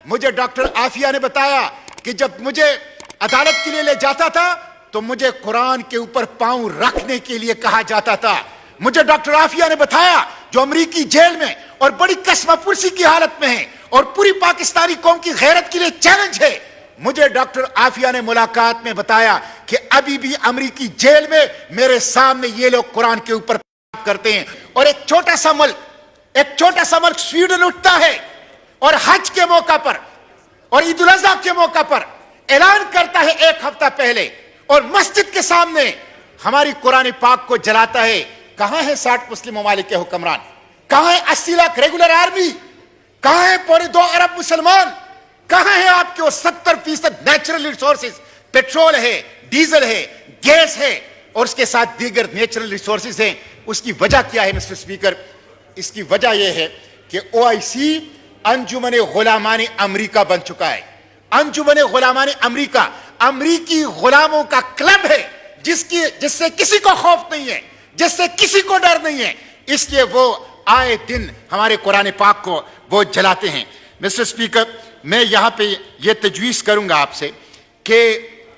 मुझे डॉक्टर आफिया ने बताया कि जब मुझे अदालत के लिए ले जाता था तो मुझे कुरान के ऊपर पांव रखने के लिए कहा जाता था। मुझे डॉक्टर आफिया ने बताया, जो अमरीकी जेल में और बड़ी कसमपुरसी की हालत में है और पूरी पाकिस्तानी कौम की गैरत के लिए चैलेंज है, मुझे डॉक्टर आफिया ने मुलाकात में बताया कि अभी भी अमरीकी जेल में मेरे सामने ये लोग कुरान के ऊपर करते हैं। और एक छोटा सा मुल्क स्वीडन उठता है और हज के मौका पर और ईद उल अज़हा के मौका पर ऐलान करता है एक हफ्ता पहले, और मस्जिद के सामने हमारी कुरान पाक को जलाता है। कहां है 60 मुस्लिम ममालिक के हुक्मरान? कहां है 80 लाख रेगुलर आर्मी? कहां है 2.25 अरब मुसलमान? कहां है आपके वो 70% नेचुरल रिसोर्सेज? पेट्रोल है, डीजल है, गैस है और उसके साथ दीगर नेचुरल रिसोर्सेज हैं। उसकी वजह क्या है मिस्टर स्पीकर? इसकी वजह यह है कि ओआईसी अंजुमन गुलामान अमरीका बन चुका है। अंजुमन गुलामान अमरीका अमरीकी गुलामों का क्लब है, जिससे किसी को खौफ नहीं है, जिससे किसी को डर नहीं है। इसलिए वो आए दिन हमारे कुरान पाक को वो जलाते हैं। मिस्टर स्पीकर, मैं यहां पे ये तजवीज़ करूंगा आपसे कि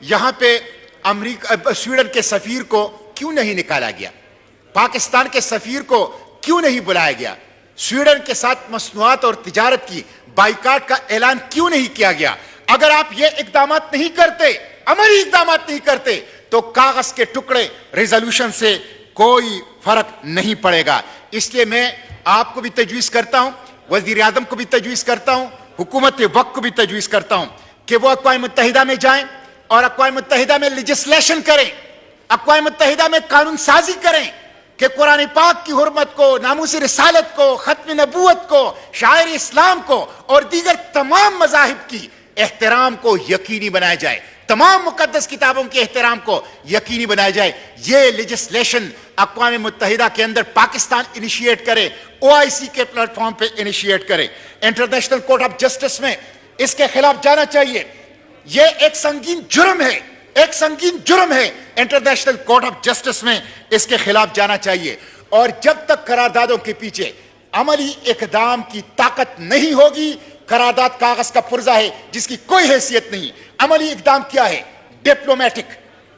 यहां पे स्वीडन के सफीर को क्यों नहीं निकाला गया? पाकिस्तान के सफीर को क्यों नहीं बुलाया गया? स्वीडन के साथ मसनूआत और तिजारत की बाइकाट का ऐलान क्यों नहीं किया गया? अगर आप ये इकदामात नहीं करते, अमली इकदामात नहीं करते, तो कागज के टुकड़े रेजोल्यूशन से कोई फर्क नहीं पड़ेगा। इसलिए मैं आपको भी तजवीज़ करता हूं, वज़ीर आज़म को भी तजवीज़ करता हूं, हुकूमत वक्त को भी तजवीज़ करता हूं कि वो अक़वाम मुत्तहिदा में जाएं और अक़वाम मुत्तहिदा में लेजिस्लेशन करें, अक़वाम मुत्तहिदा में कानून साजी करें कि कुरान पाक की हुर्मत को, नामूस रिसालत को, खत्म नबूवत को, शायर इस्लाम को और दीगर तमाम मज़ाहिब की एहतराम को यकीनी बनाया जाए, तमाम मुकद्दस किताबों के एहतराम को यकीनी बनाया जाए। ये लेजिस्लेशन अक़वाम मुत्तहिदा के अंदर पाकिस्तान इनिशिएट करे, ओआईसी के प्लेटफॉर्म पे इनिशिएट करे, इंटरनेशनल कोर्ट ऑफ जस्टिस में इसके खिलाफ जाना चाहिए। ये एक संगीन जुर्म है, एक संगीन जुर्म है। इंटरनेशनल कोर्ट ऑफ जस्टिस में इसके खिलाफ जाना चाहिए। और जब तक करारदादों के पीछे अमली इकदाम की ताकत नहीं होगी, करारदाद कागज का पुर्जा है जिसकी कोई हैसियत नहीं। अमली इकदाम क्या है? डिप्लोमेटिक।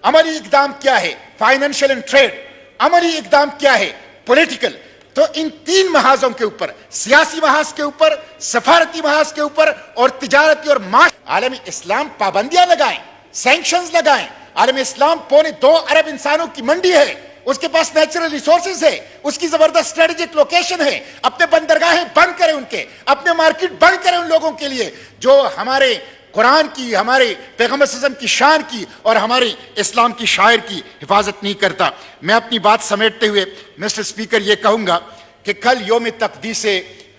अमली इकदाम क्या है? Financial and trade. अमली इकदाम क्या है? पॉलिटिकल। तो इन तीन महाजों के ऊपर, सियासी महाज के ऊपर, सफारती महाज के ऊपर और तिजारती और आलम इस्लाम पाबंदियां लगाएं, सैंक्शंस लगाएं। आलम इस्लाम 2.25 अरब इंसानों की मंडी है, उसके पास नेचुरल रिसोर्सेज है, उसकी जबरदस्त स्ट्रेटेजिक लोकेशन है। अपने बंदरगाहें बंद करें, उनके अपने मार्केट बंद करें उन लोगों के लिए जो हमारे कुरान की, हमारे पैगंबर सल्लल्लाहु अलैहि वसल्लम की शान की और हमारे इस्लाम की शायर की हिफाजत नहीं करता। मैं अपनी बात समेटते हुए मिस्टर स्पीकर ये कहूंगा कि कल यौम तक़दीस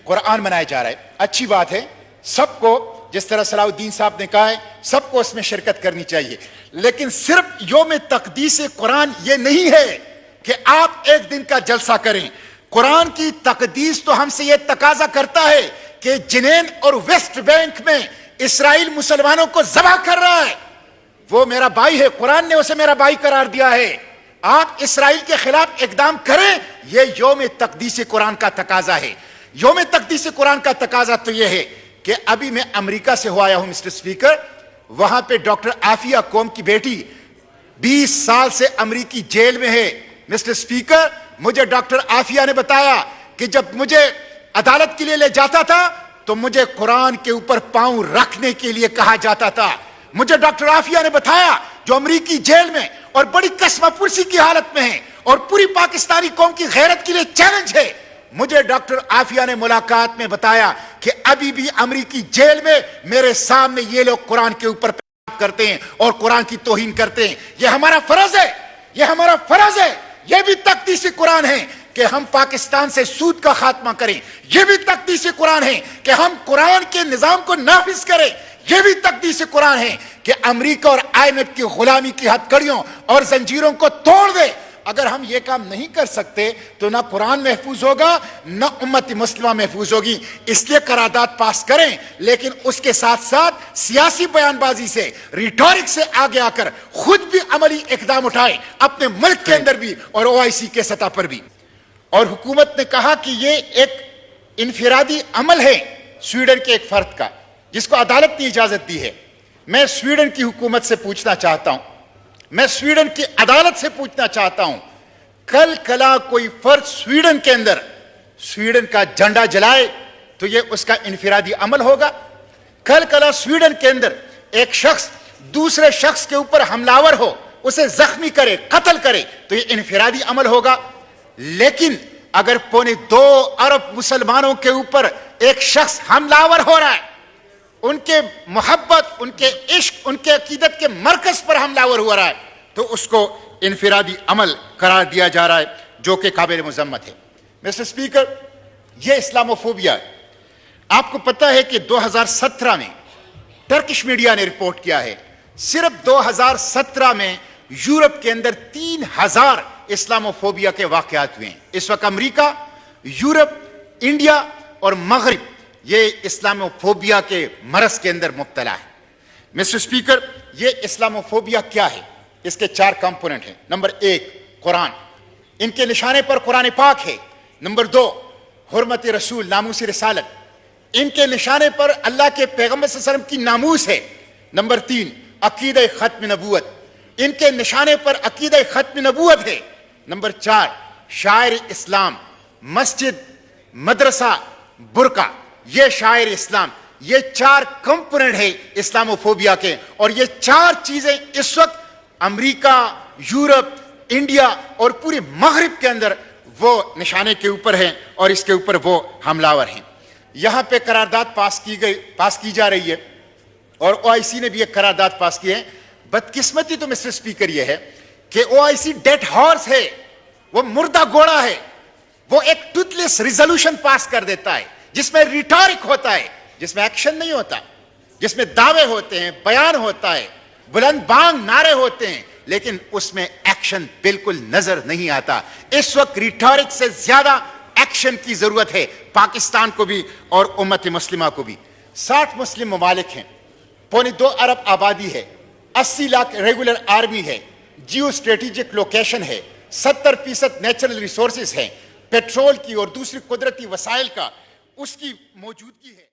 कुरान मनाया जा रहा है। अच्छी बात है, सबको, जिस तरह सलाउद्दीन साहब ने कहा है, सबको उसमें शिरकत करनी चाहिए। लेकिन सिर्फ यौम तक़दीस कुरान ये नहीं है कि आप एक दिन का जलसा करें। कुरान की तकदीस तो हमसे यह तकाजा करता है कि जिनेन और वेस्ट बैंक में इसराइल मुसलमानों को ज़बह कर रहा है। वो मेरा भाई है, कुरान ने उसे मेरा भाई करार दिया है। आप इसराइल के खिलाफ इकदाम करें, यह यौम तकदीस कुरान का तकाजा है। यौम तकदीस कुरान का तकाजा तो यह है कि अभी मैं अमेरिका से हो आया हूं मिस्टर स्पीकर, वहां पे डॉक्टर आफिया कौम की बेटी 20 साल से अमरीकी जेल में है। मिस्टर स्पीकर, मुझे डॉक्टर आफिया ने बताया कि जब मुझे अदालत के लिए ले जाता था तो मुझे कुरान के ऊपर पांव रखने के लिए कहा जाता था। मुझे डॉक्टर आफिया ने बताया, जो अमरीकी जेल में और बड़ी कसमपुरसी की हालत में है और पूरी पाकिस्तानी कौम की गैरत के लिए चैलेंज है, मुझे डॉक्टर आफिया ने मुलाकात में बताया कि अभी भी अमरीकी जेल में मेरे सामने ये लोग कुरान के ऊपर करते हैं और कुरान की तौहीन करते हैं। यह हमारा फर्ज है, यह हमारा फर्ज है। यह भी तकदीस कुरान है कि हम पाकिस्तान से सूद का खात्मा करें। यह भी तकदीस कुरान है कि हम कुरान के निजाम को नाफिज करें। यह भी तकदीस कुरान है कि अमेरिका और आईएमएफ की गुलामी की हथकड़ियों और जंजीरों को तोड़ दे। अगर हम ये काम नहीं कर सकते तो ना कुरान महफूज होगा, ना उम्मत मुस्लिमा महफूज होगी। इसलिए करारदाद पास करें, लेकिन उसके साथ साथ सियासी बयानबाजी से, रिटोरिक से आगे आकर खुद भी अमली इकदाम उठाएं, अपने मुल्क के अंदर भी और ओआईसी के सतह पर भी। और हुकूमत ने कहा कि ये एक इनफिरादी अमल है स्वीडन के एक फर्द का। جس کو عدالت نے اجازت دی ہے. میں سویڈن کی حکومت سے پوچھنا چاہتا ہوں, میں سویڈن کی عدالت سے پوچھنا چاہتا ہوں, کل کلا کوئی فرد سویڈن کے اندر سویڈن کا جھنڈا جلائے تو یہ اس کا انفرادی عمل ہوگا؟ کل کلا سویڈن کے اندر ایک شخص دوسرے شخص کے اوپر حملہ ہو, اسے زخمی کرے, قتل کرے تو یہ انفرادی عمل ہوگا؟ لیکن اگر 2.25 ارب مسلمانوں کے اوپر ایک شخص حملہ ہو رہا ہے, ان کے محبت, ان کے عشق, ان کے عقیدت کے مرکز پر حملہ ہو رہا ہے, تو اس کو انفرادی عمل قرار دیا جا رہا ہے, جو کہ قابل مذمت ہے. مسٹر اسپیکر, یہ اسلاموفوبیا ہے. آپ کو پتہ ہے کہ 2017 میں ٹرکش میڈیا نے رپورٹ کیا ہے, صرف 2017 میں یورپ کے اندر 3000 اسلاموفوبیا کے واقعات ہوئے ہیں. اس وقت امریکہ, یورپ, انڈیا اور مغرب یہ اسلاموفوبیا کے مرض کے اندر مبتلا ہے. مسٹر اسپیکر, یہ اسلاموفوبیا کیا ہے؟ اس کے 4 کمپوننٹ ہیں. نمبر 1, قرآن, ان کے نشانے پر قرآن پاک ہے. نمبر 2, حرمت رسول, ناموس رسالت, ان کے نشانے پر اللہ کے پیغمبر صلی اللہ علیہ وسلم کی ناموس ہے. نمبر 3, عقیدہ ختم نبوت, ان کے نشانے پر عقیدہ ختم نبوت ہے. نمبر 4, شاعر اسلام, مسجد, مدرسہ, برقع, یہ شاعر اسلام. یہ 4 کمپوننٹ ہے اسلاموفوبیا کے, اور یہ 4 چیزیں اس وقت امریکہ, یورپ, انڈیا اور پورے مغرب کے اندر وہ نشانے کے اوپر ہیں اور اس کے اوپر وہ حملہ ہیں. یہاں پہ قرارداد پاس کی جا رہی ہے, اور OIC نے بھی ایک قرارداد پاس کی ہے. بدقسمتی تو مسٹر اسپیکر یہ ہے کہ OIC ڈیڈ ہارس ہے, وہ مردہ گھوڑا ہے. وہ ایک ٹوتھ لیس ریزولوشن پاس کر دیتا ہے جس میں ریٹارک ہوتا ہے, جس میں ایکشن نہیں ہوتا, جس میں دعوے ہوتے ہیں, بیان ہوتا ہے, بلند بانگ نعرے ہوتے ہیں, لیکن اس میں ایکشن بالکل نظر نہیں آتا. اس وقت ریٹارک سے زیادہ ایکشن کی ضرورت ہے, پاکستان کو بھی اور امت مسلمہ کو بھی. 60 مسلم ممالک ہیں, 2.25 ارب آبادی ہے, 80 لاکھ ریگولر آرمی ہے, جیو اسٹریٹجک لوکیشن ہے, 70% نیچرل ریسورسز ہیں, پیٹرول کی اور دوسری قدرتی وسائل کا اس کی موجودگی ہے.